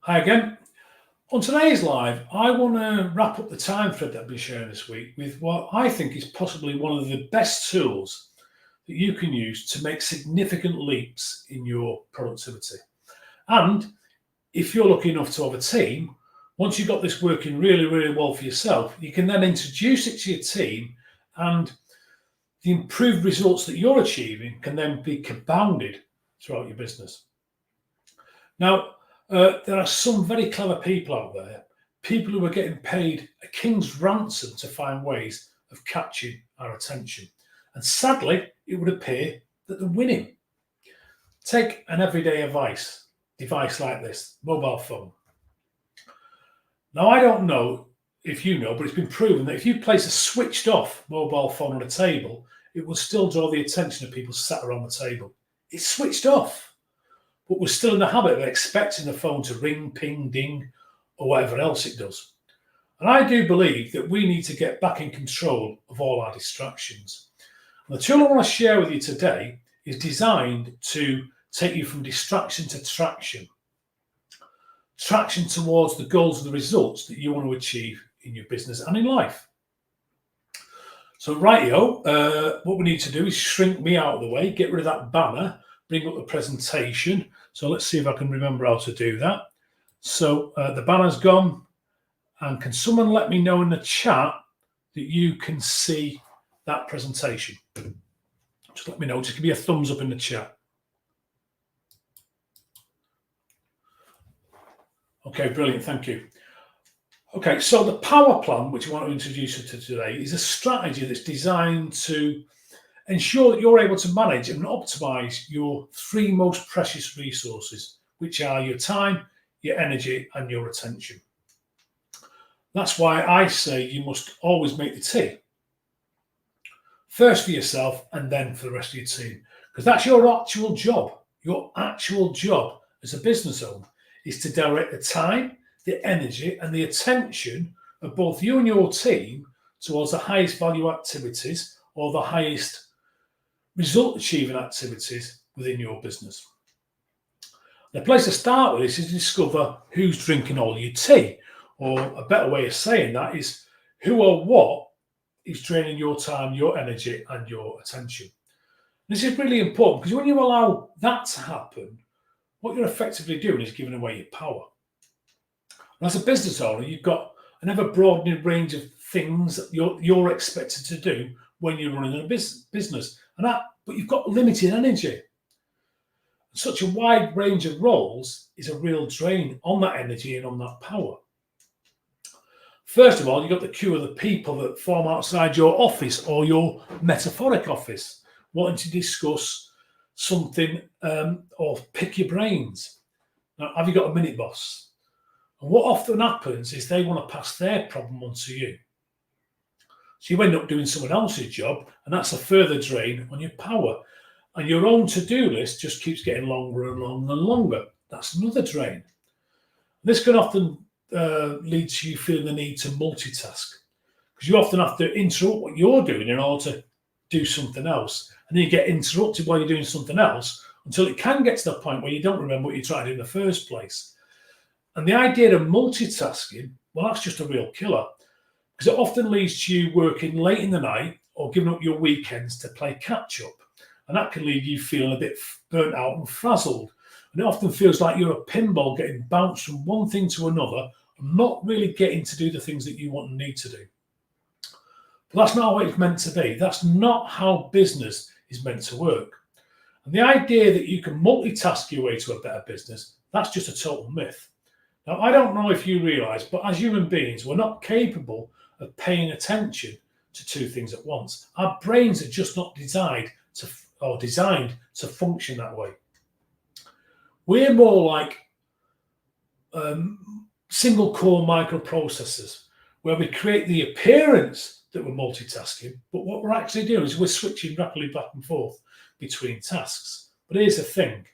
Hi again. On today's live, I want to wrap up the time thread that I've been sharing this week with what I think is possibly one of the best tools that you can use to make significant leaps in your productivity. And if you're lucky enough to have a team, once you've got this working really, really well for yourself, you can then introduce it to your team, and the improved results that you're achieving can then be compounded throughout your business. Now, there are some very clever people out there, people who are getting paid a king's ransom to find ways of catching our attention. And sadly, it would appear that they're winning. Take an everyday device like this, mobile phone. Now, I don't know if you know, but it's been proven that if you place a switched off mobile phone on a table, it will still draw the attention of people sat around the table. It's switched off, but we're still in the habit of expecting the phone to ring, ping, ding, or whatever else it does. And I do believe that we need to get back in control of all our distractions. And the tool I want to share with you today is designed to take you from distraction to traction towards the goals and the results that you want to achieve in your business and in life. So rightio, what we need to do is shrink me out of the way, get rid of that banner, bring up the presentation. So let's see if I can remember how to do that. So the banner's gone. And can someone let me know in the chat that you can see that presentation? Just let me know. Just give me a thumbs up in the chat. Okay, brilliant. Thank you. Okay, so the power plan, which I want to introduce you to today, is a strategy that's designed to ensure that you're able to manage and optimize your three most precious resources, which are your time, your energy, and your attention. That's why I say you must always make the tea. First for yourself and then for the rest of your team. Because that's your actual job. Your actual job as a business owner is to direct the time, the energy, and the attention of both you and your team towards the highest value activities or the highest result achieving activities within your business. The place to start with this is to discover who's drinking all your tea, or a better way of saying that is who or what is draining your time, your energy, and your attention. This is really important because when you allow that to happen, what you're effectively doing is giving away your power. And as a business owner, you've got an ever-broadening range of things that you're expected to do when you're running a business, but you've got limited energy. Such a wide range of roles is a real drain on that energy and on that power. First of all, you've got the queue of the people that form outside your office or your metaphoric office, wanting to discuss something or pick your brains. Now, have you got a minute, boss? And what often happens is they want to pass their problem on to you. So you end up doing someone else's job, and that's a further drain on your power. And your own to-do list just keeps getting longer and longer and longer. That's another drain. This can often lead to you feeling the need to multitask, because you often have to interrupt what you're doing in order to do something else. And then you get interrupted while you're doing something else until it can get to the point where you don't remember what you're trying to do in the first place. And the idea of multitasking, well, that's just a real killer, because it often leads to you working late in the night or giving up your weekends to play catch up. And that can leave you feeling a bit burnt out and frazzled. And it often feels like you're a pinball getting bounced from one thing to another and not really getting to do the things that you want and need to do. But that's not what it's meant to be. That's not how business is meant to work. And the idea that you can multitask your way to a better business, that's just a total myth. Now, I don't know if you realise, but as human beings, we're not capable of paying attention to two things at once. Our brains are just not designed to function that way. We're more like single core microprocessors, where we create the appearance that we're multitasking, but what we're actually doing is we're switching rapidly back and forth between tasks. But here's the thing.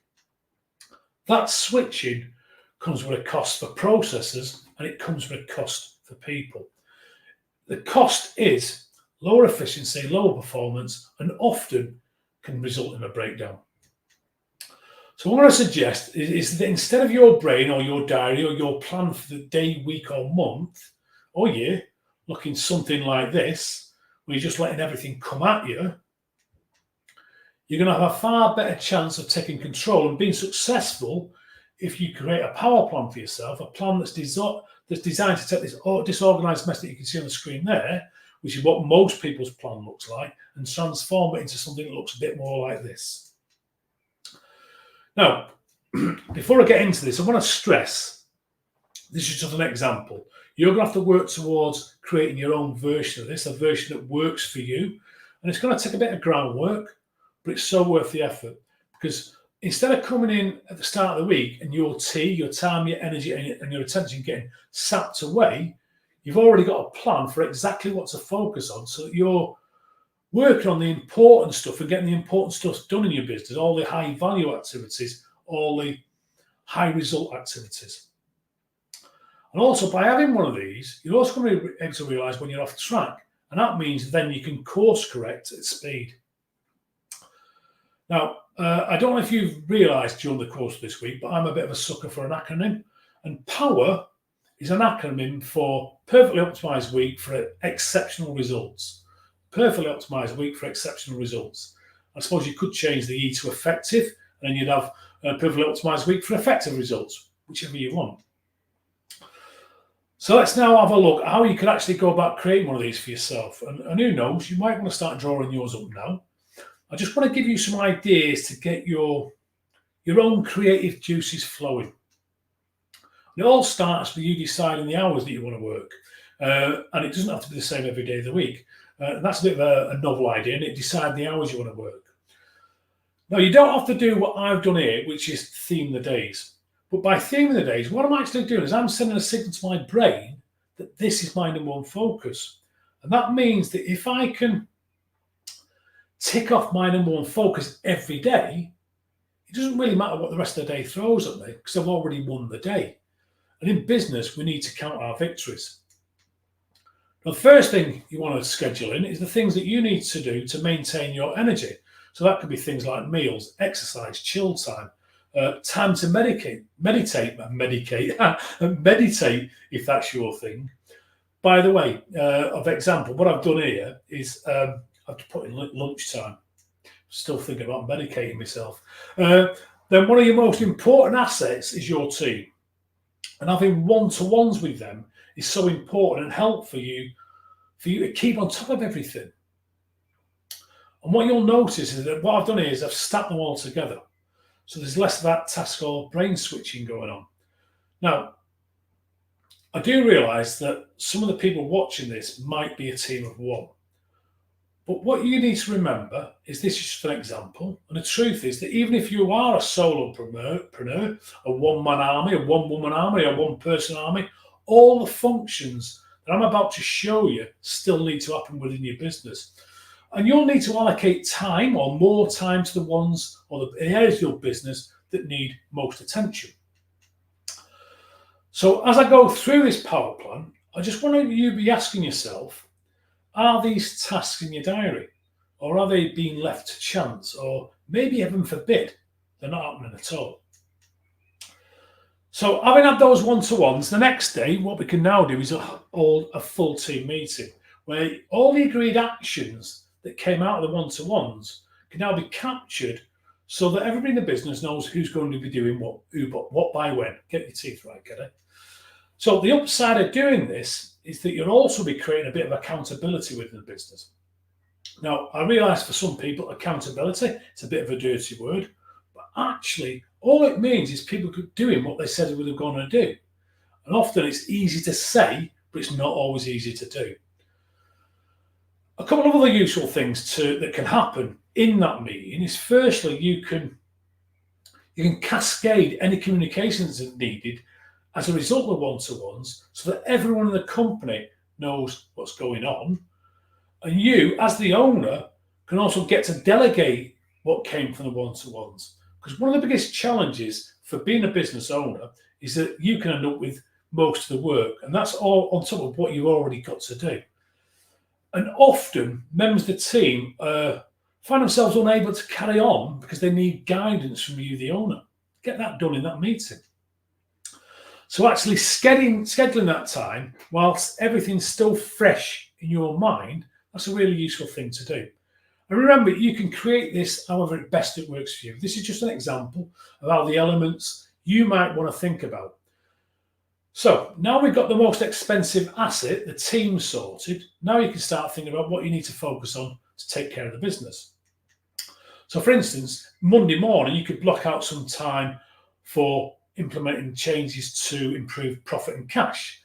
That switching comes with a cost for processors, and it comes with a cost for people. The cost is lower efficiency, lower performance, and often can result in a breakdown. So what I suggest is that instead of your brain or your diary or your plan for the day, week or month or year looking something like this, where you're just letting everything come at you, you're going to have a far better chance of taking control and being successful if you create a power plan for yourself, a plan that's designed to take this disorganized mess that you can see on the screen there, which is what most people's plan looks like, and transform it into something that looks a bit more like this. Now, before I get into this, I want to stress, this is just an example. You're going to have to work towards creating your own version of this, a version that works for you. And it's going to take a bit of groundwork, but it's so worth the effort. Because instead of coming in at the start of the week and your time, your energy, and your attention getting sapped away, you've already got a plan for exactly what to focus on, so that you're working on the important stuff and getting the important stuff done in your business, all the high value activities, all the high result activities. And also by having one of these, you're also going to be able to realize when you're off track. And that means then you can course correct at speed. Now, I don't know if you've realized during the course of this week, but I'm a bit of a sucker for an acronym. And POWER is an acronym for Perfectly Optimized Week for Exceptional Results. Perfectly optimized week for exceptional results. I suppose you could change the E to effective, and then you'd have a perfectly optimized week for effective results, whichever you want. So let's now have a look at how you could actually go about creating one of these for yourself. And who knows, you might want to start drawing yours up now. I just want to give you some ideas to get your own creative juices flowing. It all starts with you deciding the hours that you want to work. And it doesn't have to be the same every day of the week. That's a bit of a novel idea, and it decide the hours you want to work. Now, you don't have to do what I've done here, which is theme the days. But by theming the days, what I'm actually doing is I'm sending a signal to my brain that this is my number one focus. And that means that if I can tick off my number one focus every day, it doesn't really matter what the rest of the day throws at me, because I've already won the day. And in business, we need to count our victories. Now, the first thing you want to schedule in is the things that you need to do to maintain your energy. So that could be things like meals, exercise, chill time, time to meditate if that's your thing. By the way, of example, what I've done here is I've put in lunchtime. Still thinking about medicating myself. Then one of your most important assets is your team. And having one-to-ones with them is so important and helpful for you to keep on top of everything. And what you'll notice is that what I've done here is I've stacked them all together. So there's less of that task or brain switching going on. Now, I do realise that some of the people watching this might be a team of one. But what you need to remember is this is just an example. And the truth is that even if you are a solopreneur, a one-man army, a one-woman army, a one-person army, all the functions that I'm about to show you still need to happen within your business. And you'll need to allocate time or more time to the ones or the areas of your business that need most attention. So as I go through this power plan, I just want you to be asking yourself, are these tasks in your diary? Or are they being left to chance? Or maybe, heaven forbid, they're not happening at all. So having had those one-to-ones, the next day, what we can now do is hold a full team meeting where all the agreed actions that came out of the one-to-ones can now be captured so that everybody in the business knows who's going to be doing what by when. Get your teeth right, get it? So the upside of doing this is that you'll also be creating a bit of accountability within the business. Now, I realise for some people, accountability, it's a bit of a dirty word, but actually, all it means is people doing what they said they were going to do. And often it's easy to say, but it's not always easy to do. A couple of other useful things that can happen in that meeting is, firstly, you can cascade any communications that needed as a result of one-to-ones so that everyone in the company knows what's going on. And you, as the owner, can also get to delegate what came from the one-to-ones. Because one of the biggest challenges for being a business owner is that you can end up with most of the work, and that's all on top of what you've already got to do. And often, members of the team find themselves unable to carry on because they need guidance from you, the owner. Get that done in that meeting. So actually scheduling that time whilst everything's still fresh in your mind, that's a really useful thing to do. And remember, you can create this however best it works for you. This is just an example of how the elements you might want to think about. So now we've got the most expensive asset, the team, sorted. Now you can start thinking about what you need to focus on to take care of the business. So for instance, Monday morning, you could block out some time for implementing changes to improve profit and cash.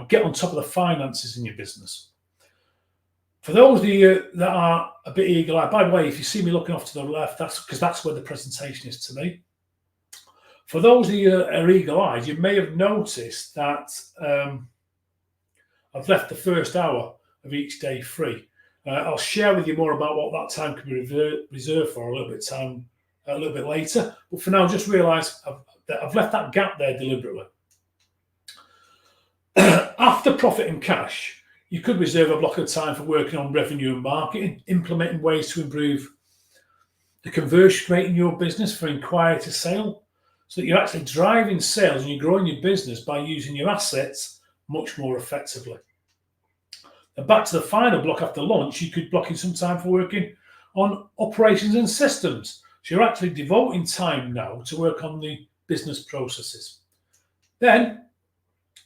Get on top of the finances in your business. For those of you that are a bit eagle-eyed, by the way, if you see me looking off to the left, that's because that's where the presentation is to me. For those of you that are eagle-eyed, you may have noticed that I've left the first hour of each day free. I'll share with you more about what that time can be reserved for a little bit later. But for now, just realise that I've left that gap there deliberately. After profit and cash, you could reserve a block of time for working on revenue and marketing, implementing ways to improve the conversion rate in your business for inquiry to sale, so that you're actually driving sales and you're growing your business by using your assets much more effectively. And back to the final block after lunch, you could block in some time for working on operations and systems. So you're actually devoting time now to work on the business processes. Then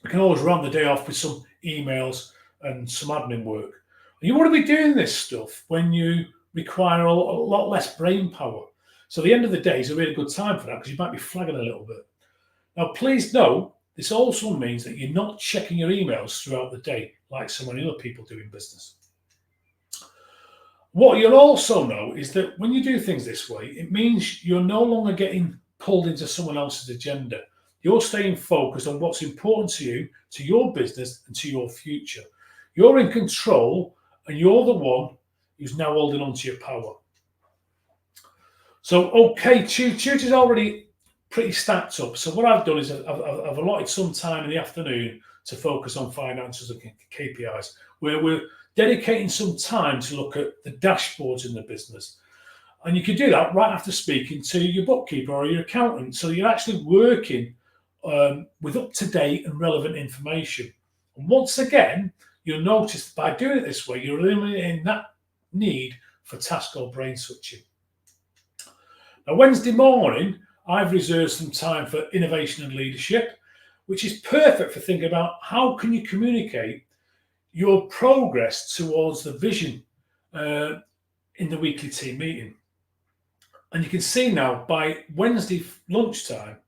we can always round the day off with some emails and some admin work. And you want to be doing this stuff when you require a lot less brain power. So the end of the day is a really good time for that because you might be flagging a little bit. Now, please know, this also means that you're not checking your emails throughout the day like so many other people do in business. What you'll also know is that when you do things this way, it means you're no longer getting pulled into someone else's agenda. You're staying focused on what's important to you, to your business, and to your future. You're in control, and you're the one who's now holding on to your power. So, okay, Tuesday's already pretty stacked up. So what I've done is I've allotted some time in the afternoon to focus on financials and KPIs, where we're dedicating some time to look at the dashboards in the business. And you can do that right after speaking to your bookkeeper or your accountant. So you're actually working with up-to-date and relevant information. And once again, you'll notice by doing it this way, you're eliminating that need for task or brain switching. Now, Wednesday morning, I've reserved some time for innovation and leadership, which is perfect for thinking about how can you communicate your progress towards the vision in the weekly team meeting. And you can see now by Wednesday lunchtime,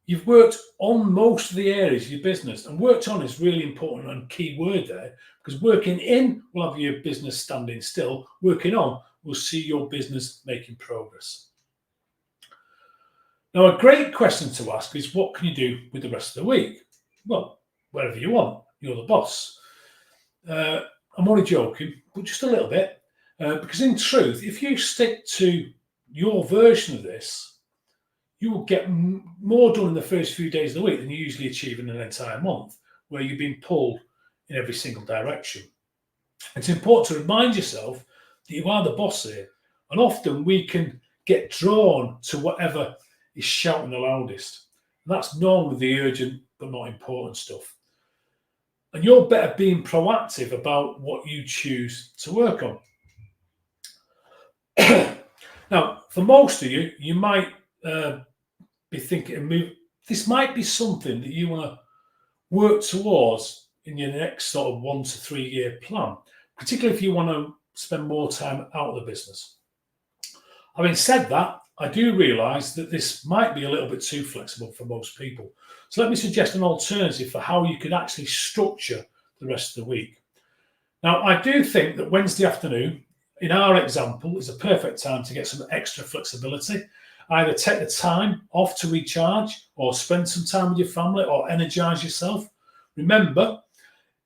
you've worked on most of the areas of your business, and worked on is really important and key word there, because working in will have your business standing still, working on will see your business making progress. Now, a great question to ask is, what can you do with the rest of the week? Well, wherever you want, you're the boss. I'm only joking, but just a little bit, because in truth, if you stick to your version of this, you will get more done in the first few days of the week than you usually achieve in an entire month, where you've been pulled in every single direction. It's important to remind yourself that you are the boss here, and often we can get drawn to whatever is shouting the loudest. And that's normally the urgent but not important stuff. And you're better being proactive about what you choose to work on. Now, for most of you, you might be thinking, this might be something that you want to work towards in your next sort of 1 to 3 year plan, particularly if you want to spend more time out of the business. Having said that, I do realise that this might be a little bit too flexible for most people. So let me suggest an alternative for how you could actually structure the rest of the week. Now, I do think that Wednesday afternoon, in our example, is a perfect time to get some extra flexibility. Either take the time off to recharge, or spend some time with your family, or energise yourself. Remember,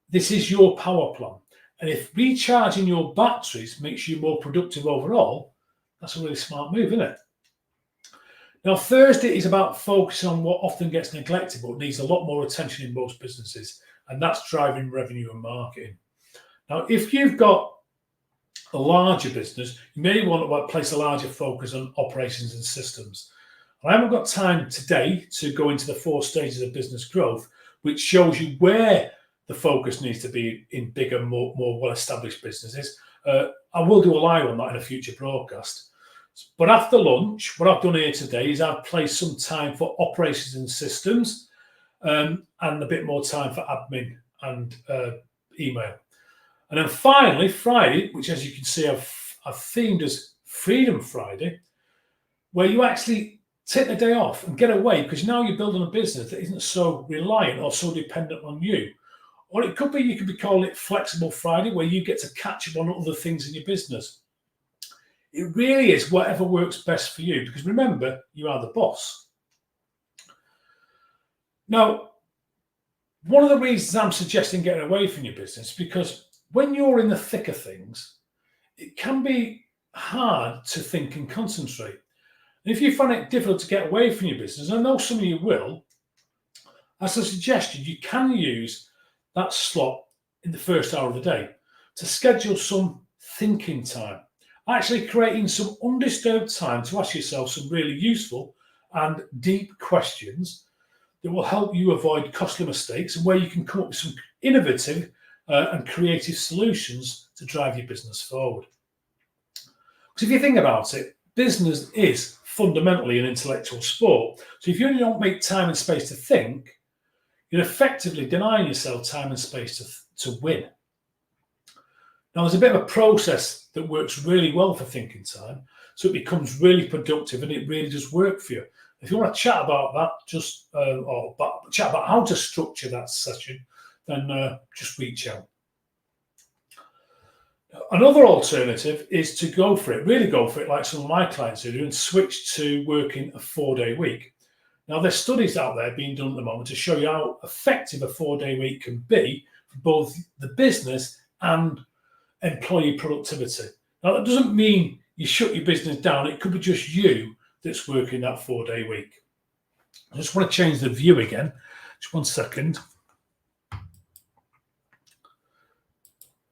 this is your power plan. And if recharging your batteries makes you more productive overall, that's a really smart move, isn't it? Now, Thursday is about focusing on what often gets neglected but needs a lot more attention in most businesses, and that's driving revenue and marketing. Now, if you've got a larger business, you may want to place a larger focus on operations and systems. I haven't got time today to go into the 4 stages of business growth, which shows you where the focus needs to be in bigger, more well-established businesses. I will do a live on that in a future broadcast. But after lunch, what I've done here today is I've placed some time for operations and systems, and a bit more time for admin and email. And then finally, Friday, which as you can see I've themed as Freedom Friday, where you actually take the day off and get away, because now you're building a business that isn't so reliant or so dependent on you. Or it could be, you could be calling it Flexible Friday, where you get to catch up on other things in your business. It really is whatever works best for you, because remember, you are the boss. Now, one of the reasons I'm suggesting getting away from your business, because when you're in the thick of things, it can be hard to think and concentrate. And if you find it difficult to get away from your business, I know some of you will, as a suggestion, you can use that slot in the first hour of the day to schedule some thinking time, actually creating some undisturbed time to ask yourself some really useful and deep questions that will help you avoid costly mistakes, and where you can come up with some innovative and creative solutions to drive your business forward. Because if you think about it, business is fundamentally an intellectual sport. So if you only don't make time and space to think, you're effectively denying yourself time and space to win. Now, there's a bit of a process that works really well for thinking time, so it becomes really productive and it really does work for you. If you want to chat about that, or chat about how to structure that session, then just reach out. Another alternative is to go for it, really go for it, like some of my clients do, and switch to working a 4-day week. Now, there's studies out there being done at the moment to show you how effective a 4-day week can be for both the business and employee productivity. Now, that doesn't mean you shut your business down. It could be just you that's working that 4-day week. I just want to change the view again. Just 1 second.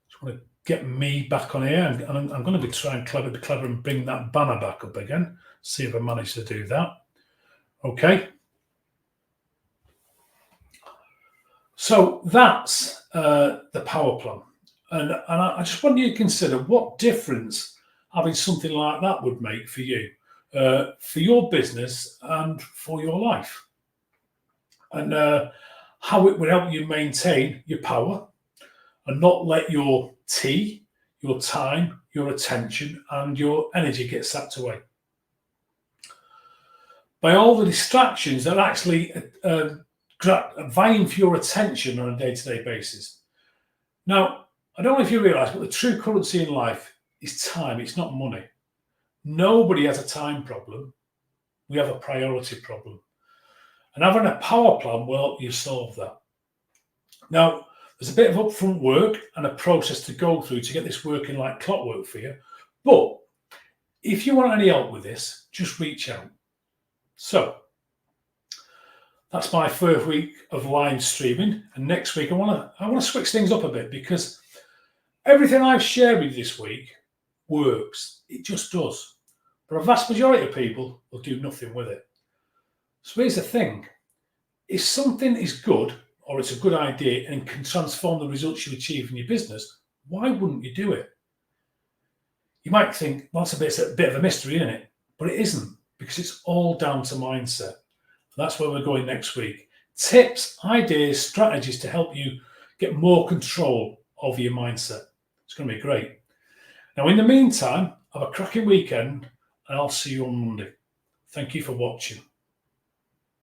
Just want to get me back on here, and I'm going to be trying to be clever and bring that banner back up again. See if I manage to do that. Okay. So that's the power plan. And I just want you to consider what difference having something like that would make for you, for your business and for your life. And how it would help you maintain your power and not let your your time, your attention and your energy get sapped away by all the distractions that are actually vying for your attention on a day-to-day basis. Now, I don't know if you realise, but the true currency in life is time. It's not money. Nobody has a time problem. We have a priority problem. And having a power plan will help you solve that. Now, there's a bit of upfront work and a process to go through to get this working like clockwork for you. But if you want any help with this, just reach out. So that's my first week of live streaming, and next week I want to switch things up a bit, because everything I've shared with you this week works. It just does. But a vast majority of people will do nothing with it. So here's the thing: if something is good, or it's a good idea and can transform the results you achieve in your business, why wouldn't you do it? You might think, well, that's a bit of a mystery, isn't it? But it isn't, because it's all down to mindset. That's where we're going next week. Tips, ideas, strategies to help you get more control over your mindset. It's going to be great. Now, in the meantime, have a cracking weekend, and I'll see you on Monday. Thank you for watching.